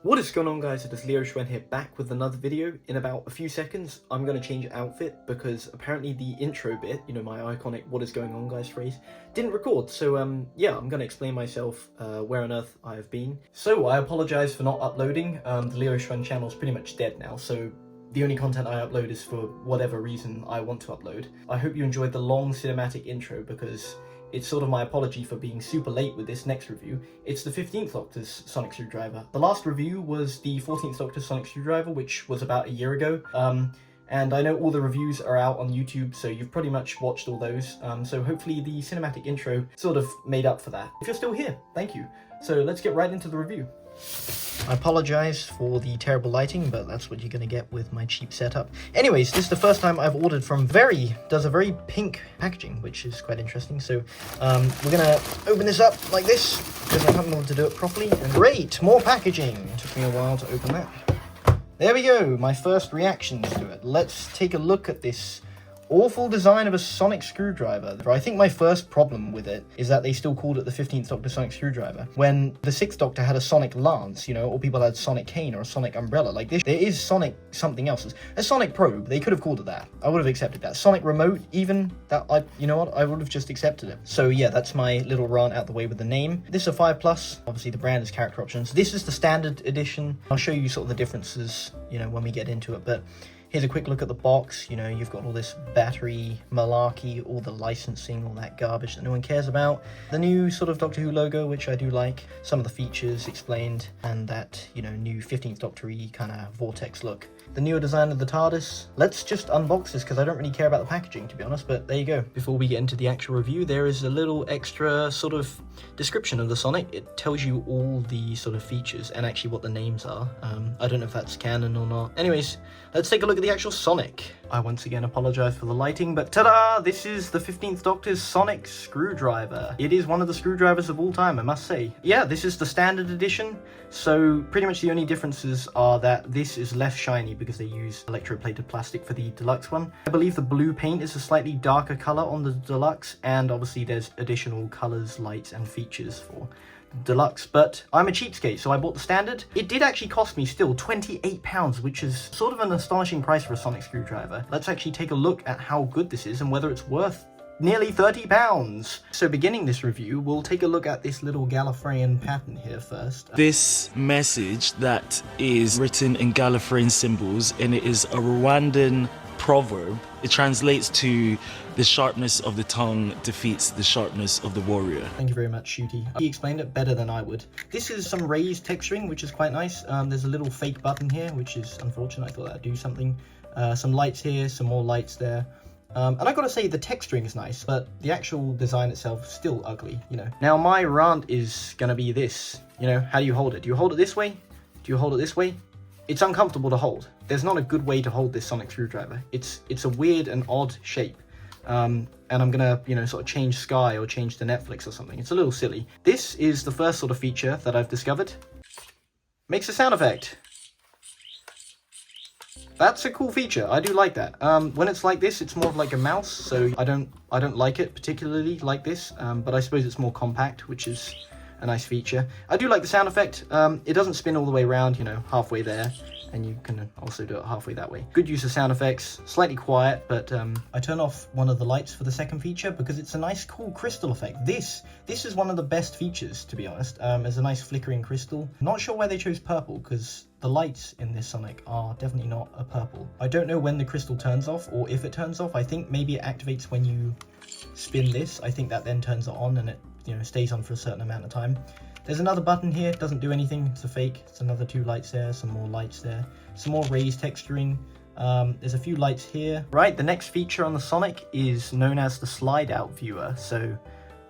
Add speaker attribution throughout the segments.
Speaker 1: What is going on, guys? It is LEOxuan here, back with another video. In about a few seconds I'm going to change outfit because apparently the intro bit, you know, my iconic what is going on guys phrase, didn't record. So yeah, I'm going to explain myself where on earth I have been. So I apologise for not uploading. The LEOxuan channel is pretty much dead now, so the only content I upload is for whatever reason I want to upload. I hope you enjoyed the long cinematic intro because it's sort of my apology for being super late with this next review. It's the 15th Doctor's sonic screwdriver. The last review was the 14th Doctor's sonic screwdriver, which was about a year ago. And I know all the reviews are out on YouTube, so you've pretty much watched all those. So hopefully the cinematic intro sort of made up for that. If you're still here, thank you. So let's get right into the review. I apologise for the terrible lighting, but that's what you're going to get with my cheap setup. Anyways, this is the first time I've ordered from does a very pink packaging, which is quite interesting. So we're going to open this up like this, because I haven't been able to do it properly. And great, more packaging. It took me a while to open that. There we go, my first reactions to it. Let's take a look at this awful design of a sonic screwdriver. I think my first problem with it is that they still called it the 15th Doctor sonic screwdriver, when the 6th Doctor had a sonic lance, you know, or people had sonic cane or a sonic umbrella. Like this, there is sonic something else. A sonic probe, they could have called it that. I would have accepted that. Sonic remote, even, that, you know what, I would have just accepted it. So yeah, that's my little rant out the way with the name. This is a 5+, obviously the brand is character options. This is the standard edition. I'll show you sort of the differences, you know, when we get into it, but here's a quick look at the box. You know, you've got all this battery malarkey, all the licensing, all that garbage that no one cares about. The new sort of Doctor Who logo, which I do like. Some of the features explained, and that, you know, new 15th Doctor-y kind of vortex look. The newer design of the TARDIS. Let's just unbox this because I don't really care about the packaging, to be honest, but there you go. Before we get into the actual review, there is a little extra sort of description of the Sonic. It tells you all the sort of features and actually what the names are. I don't know if that's canon or not. Anyways, let's take a look at the actual Sonic. I once again apologise for the lighting, but ta-da! This is the 15th Doctor's sonic screwdriver. It is one of the screwdrivers of all time, I must say. Yeah, this is the standard edition, so pretty much the only differences are that this is less shiny because they use electroplated plastic for the deluxe one. I believe the blue paint is a slightly darker colour on the deluxe, and obviously there's additional colours, lights and features for deluxe, but I'm a cheapskate, so I bought the standard. It did actually cost me still £28, which is sort of an astonishing price for a sonic screwdriver. Let's actually take a look at how good this is and whether it's worth nearly £30. So beginning this review, we'll take a look at this little Gallifreyan pattern here first.
Speaker 2: This message that is written in Gallifreyan symbols, and it is a Rwandan proverb. It translates to the sharpness of the tongue defeats the sharpness of the warrior.
Speaker 1: Thank you very much, Ncuti. He explained it better than I would. This is some raised texturing, which is quite nice. There's a little fake button here, which is unfortunate. I thought that'd do something. Some lights here, some more lights there. And I gotta say, the texturing is nice, but the actual design itself is still ugly, you know. Now, my rant is gonna be this. You know, how do you hold it? Do you hold it this way? Do you hold it this way? It's uncomfortable to hold. There's not a good way to hold this sonic screwdriver. It's a weird and odd shape. And I'm gonna, you know, sort of change Sky or change to Netflix or something. It's a little silly. This is the first sort of feature that I've discovered. Makes a sound effect. That's a cool feature. I do like that. When it's like this, it's more of like a mouse, so I don't like it particularly like this. But I suppose it's more compact, which is a nice feature. I do like the sound effect. It doesn't spin all the way around, you know, halfway there. And you can also do it halfway that way. Good use of sound effects, slightly quiet, but I turn off one of the lights for the second feature because it's a nice cool crystal effect. This is one of the best features, to be honest. There's a nice flickering crystal. Not sure why they chose purple, because the lights in this Sonic are definitely not a purple. I don't know when the crystal turns off or if it turns off. I think maybe it activates when you spin this. I think that then turns it on and it, you know, stays on for a certain amount of time. There's another button here, doesn't do anything, it's a fake. It's another 2 lights there, some more lights there, some more raised texturing. There's a few lights here. Right, the next feature on the Sonic is known as the slide out viewer, so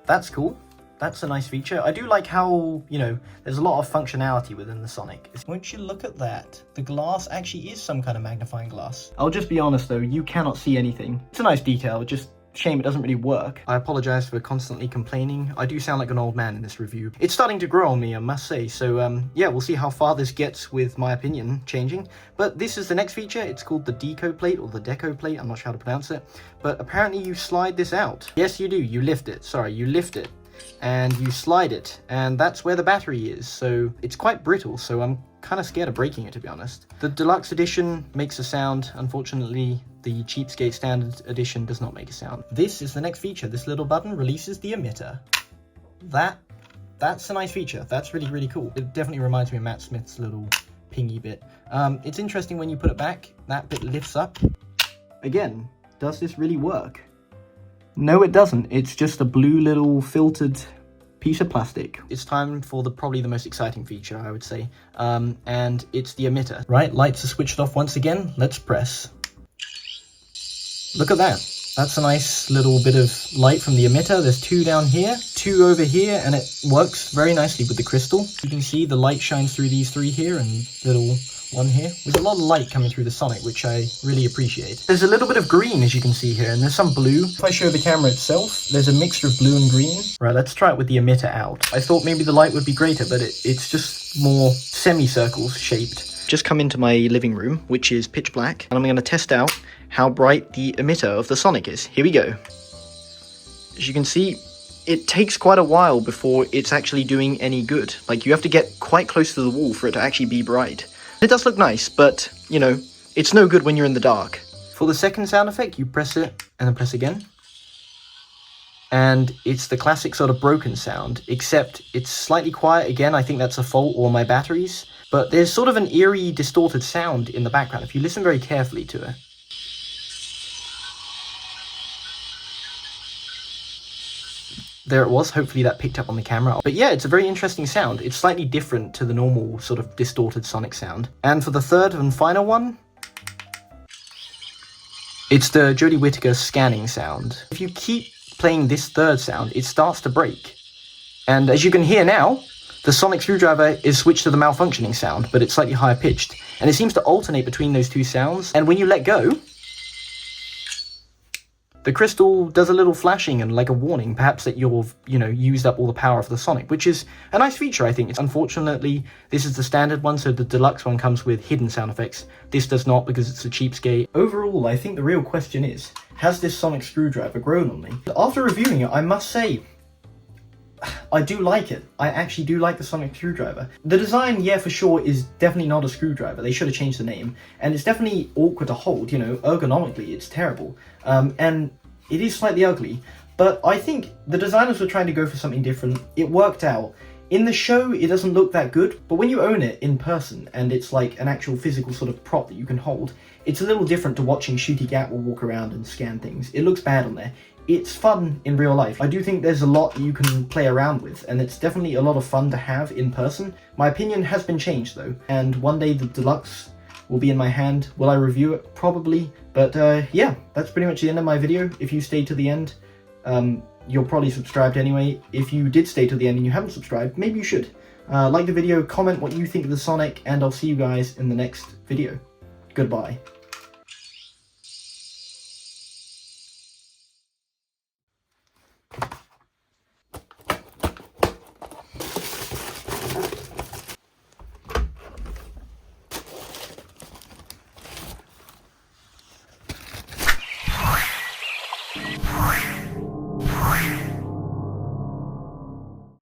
Speaker 1: that's cool. That's a nice feature. I do like how, you know, there's a lot of functionality within the Sonic. Won't you look at that? The glass actually is some kind of magnifying glass. I'll just be honest though, you cannot see anything. It's a nice detail, just shame it doesn't really work. I apologise for constantly complaining. I do sound like an old man in this review. It's starting to grow on me, I must say. So yeah, we'll see how far this gets with my opinion changing. But this is the next feature. It's called the Deco Plate or the Deco Plate. I'm not sure how to pronounce it. But apparently you slide this out. Yes, you do. You lift it. Sorry, you lift it. And you slide it, and that's where the battery is, so it's quite brittle, so I'm kind of scared of breaking it, to be honest. The deluxe edition makes a sound. Unfortunately, the cheapskate standard edition does not make a sound. This is the next feature. This little button releases the emitter. That's a nice feature. That's really, really cool. It definitely reminds me of Matt Smith's little pingy bit. It's interesting when you put it back, that bit lifts up. Again, does this really work? No, it doesn't. It's just a blue little filtered piece of plastic. It's time for probably the most exciting feature, I would say. And it's the emitter. Right, lights are switched off once again. Let's press. Look at that. That's a nice little bit of light from the emitter. There's 2 down here, 2 over here, and it works very nicely with the crystal. You can see the light shines through these 3 here and little one here. There's a lot of light coming through the Sonic, which I really appreciate. There's a little bit of green, as you can see here, and there's some blue. If I show the camera itself, there's a mixture of blue and green. Right, let's try it with the emitter out. I thought maybe the light would be greater, but it's just more semicircles shaped. Just come into my living room, which is pitch black, and I'm going to test out how bright the emitter of the Sonic is. Here we go. As you can see, it takes quite a while before it's actually doing any good. Like, you have to get quite close to the wall for it to actually be bright. It does look nice, but, you know, it's no good when you're in the dark. For the second sound effect, you press it and then press again. And it's the classic sort of broken sound, except it's slightly quiet again. I think that's a fault or my batteries. But there's sort of an eerie, distorted sound in the background if you listen very carefully to it. There it was, hopefully that picked up on the camera. But yeah, it's a very interesting sound. It's slightly different to the normal sort of distorted Sonic sound. And for the third and final one, it's the Jodie Whittaker scanning sound. If you keep playing this third sound, it starts to break. And as you can hear now, the sonic screwdriver is switched to the malfunctioning sound, but it's slightly higher pitched. And it seems to alternate between those 2 sounds. And when you let go, the crystal does a little flashing and like a warning, perhaps that you've, you know, used up all the power of the Sonic, which is a nice feature, I think. Unfortunately, this is the standard one, so the deluxe one comes with hidden sound effects. This does not because it's a cheapskate. Overall, I think the real question is, has this sonic screwdriver grown on me? After reviewing it, I must say, I do like it. I actually do like the sonic screwdriver. The design, yeah, for sure, is definitely not a screwdriver. They should have changed the name. And it's definitely awkward to hold, you know, ergonomically, it's terrible. And it is slightly ugly. But I think the designers were trying to go for something different. It worked out. In the show, it doesn't look that good, but when you own it in person, and it's like an actual physical sort of prop that you can hold, it's a little different to watching Ncuti Gatwa walk around and scan things. It looks bad on there. It's fun in real life. I do think there's a lot you can play around with, and it's definitely a lot of fun to have in person. My opinion has been changed though, and one day the deluxe will be in my hand. Will I review it? Probably. But yeah, that's pretty much the end of my video. If you stayed to the end, you're probably subscribed anyway. If you did stay to the end and you haven't subscribed, maybe you should. Like the video, comment what you think of the Sonic, and I'll see you guys in the next video. Goodbye.